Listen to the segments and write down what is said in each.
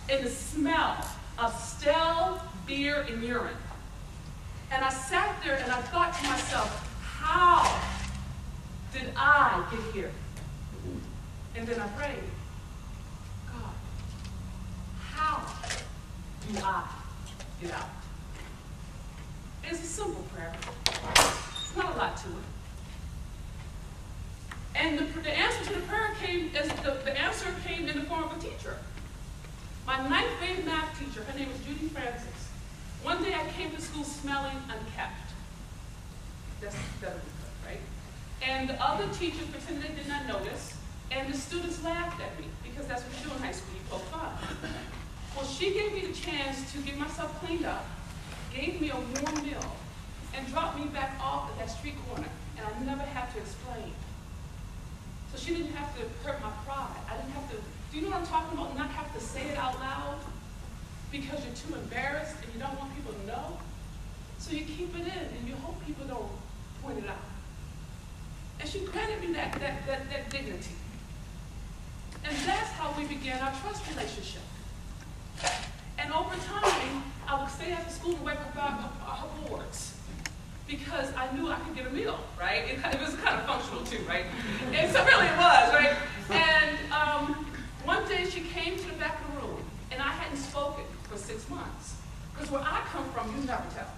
and the smell of stale beer and urine. And I sat there and I thought to myself, how did I get here? And then I prayed, God, how do I get out? It's a simple prayer. It's not a lot to it. And the answer to the prayer came as the answer came in the form of a teacher. My 9th grade math teacher, her name was Judy Francis. One day I came to school smelling unkept. That's better than good, right? And the other teachers pretended they did not notice, and the students laughed at me, because that's what you do in high school, you poke fun. Well, she gave me the chance to get myself cleaned up, gave me a warm meal, and dropped me back off at that street corner, and I never had to explain. So she didn't have to hurt my pride. I didn't have to, do you know what I'm talking about? Not have to say it out loud because you're too embarrassed and you don't want people to know. So you keep it in and you hope people don't point it out. And she granted me that dignity. And that's how we began our trust relationship. And over time, I would stay after school and wake up her boards, because I knew I could get a meal, right? It was kind of functional too, right? And so really it was, right? And one day she came to the back of the room, and I hadn't spoken for 6 months. Because where I come from, you never tell.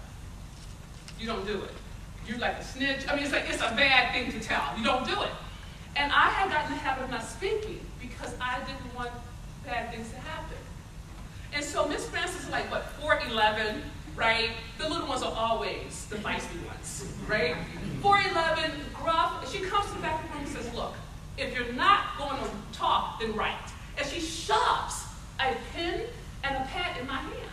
You don't do it. You're like a snitch. I mean, it's a bad thing to tell. You don't do it. And I had gotten the habit of not speaking because I didn't want bad things to happen. And so Miss Francis is like, what, 4'11", right? The little ones are always the feisty ones, right? 4'11", gruff. She comes to the back of the room and says, look, if you're not going to talk, then write. And she shoves a pen and a pad in my hand.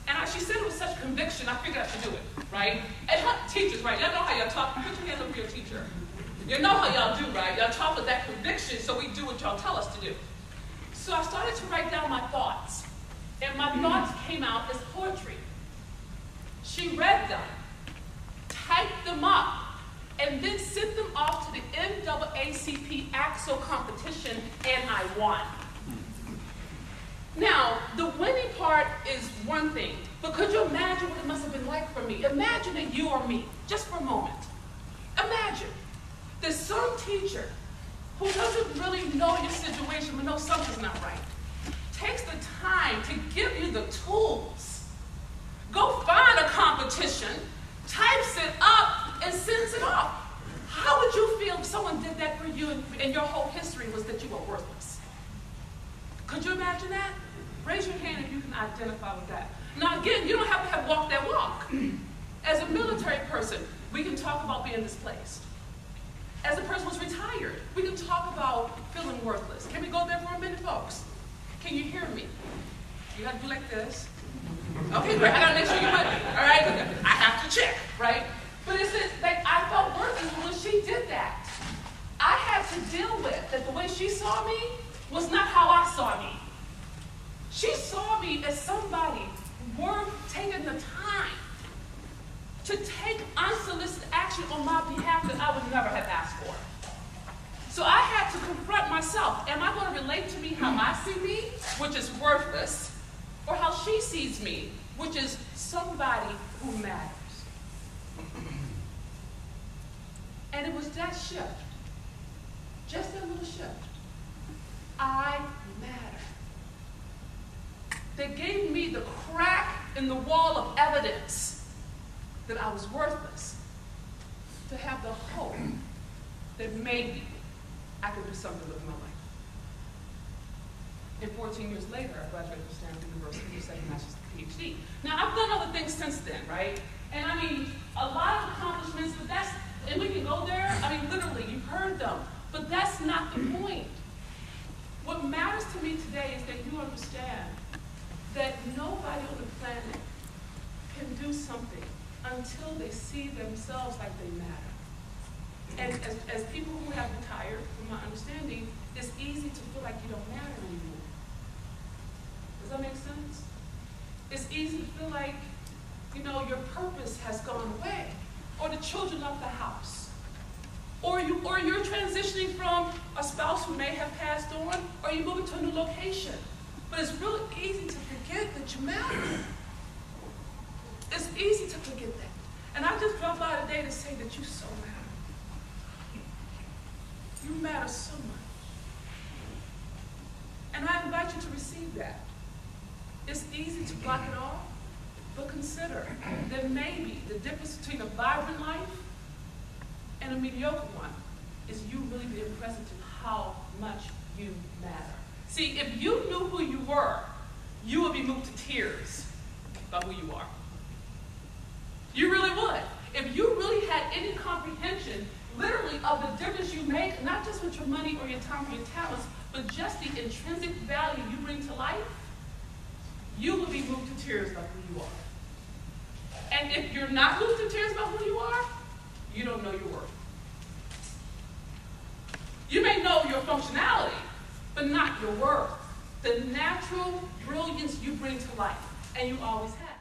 And she said it with such conviction, I figured I should do it, right? And her teachers, right? Y'all know how y'all talk. Put your hand up for your teacher. You know how y'all do, right? Y'all talk with that conviction, so we do what y'all tell us to do. So I started to write down my thoughts. And my thoughts came out as poetry. She read them, typed them up, and then sent them off to the NAACP AXO competition, and I won. Now, the winning part is one thing, but could you imagine what it must have been like for me? Imagine that you or me, just for a moment. Imagine that some teacher who doesn't really know your situation but knows something's not right takes the time to give you the tools, go find a competition, types it up, and sends it off. How would you feel if someone did that for you and your whole history was that you were worthless? Could you imagine that? Raise your hand if you can identify with that. Now again, you don't have to have walked that walk. As a military person, we can talk about being displaced. As a person who's retired, we can talk about feeling worthless. Can we go there for a minute, folks? Can you hear me? You gotta do like this. Okay, great. I gotta make sure you're with me. All right? I have to check, right? But it's like I felt worthless when she did that. I had to deal with that the way she saw me was not how I saw me. She saw me as somebody worth taking the time to take unsolicited action on my behalf that I would never have asked for. So I had to confront myself. Am I going to relate to me how I see me, which is worthless, or how she sees me, which is somebody who matters? And it was that shift, just that little shift. I matter. That gave me the crack in the wall of evidence that I was worthless, to have the hope that maybe I could do something with my life. And 14 years later, I graduated from Stanford University with a second master's PhD. Now, I've done other things since then, right? And I mean, a lot of accomplishments, but and we can go there, I mean, literally, you've heard them, but that's not the point. What matters to me today is that you understand that nobody on the planet can do something until they see themselves like they matter. And as people who have retired, from my understanding, it's easy to feel like you don't matter anymore. Does that make sense? It's easy to feel like, you know, your purpose has gone away, or the children left the house, or you're transitioning from a spouse who may have passed on, or you're moving to a new location. But it's really easy to forget that you matter. It's easy to forget that. And I just dropped by today to say that you so matter. You matter so much. And I invite you to receive that. It's easy to block it off, but consider that maybe the difference between a vibrant life and a mediocre one is you really being present to how much you matter. See, if you knew who you were, you would be moved to tears by who you are. You really would. If you really had any comprehension, literally, of the difference you make, not just with your money or your time or your talents, but just the intrinsic value you bring to life, you will be moved to tears by who you are. And if you're not moved to tears by who you are, you don't know your worth. You may know your functionality, but not your worth. The natural brilliance you bring to life, and you always have.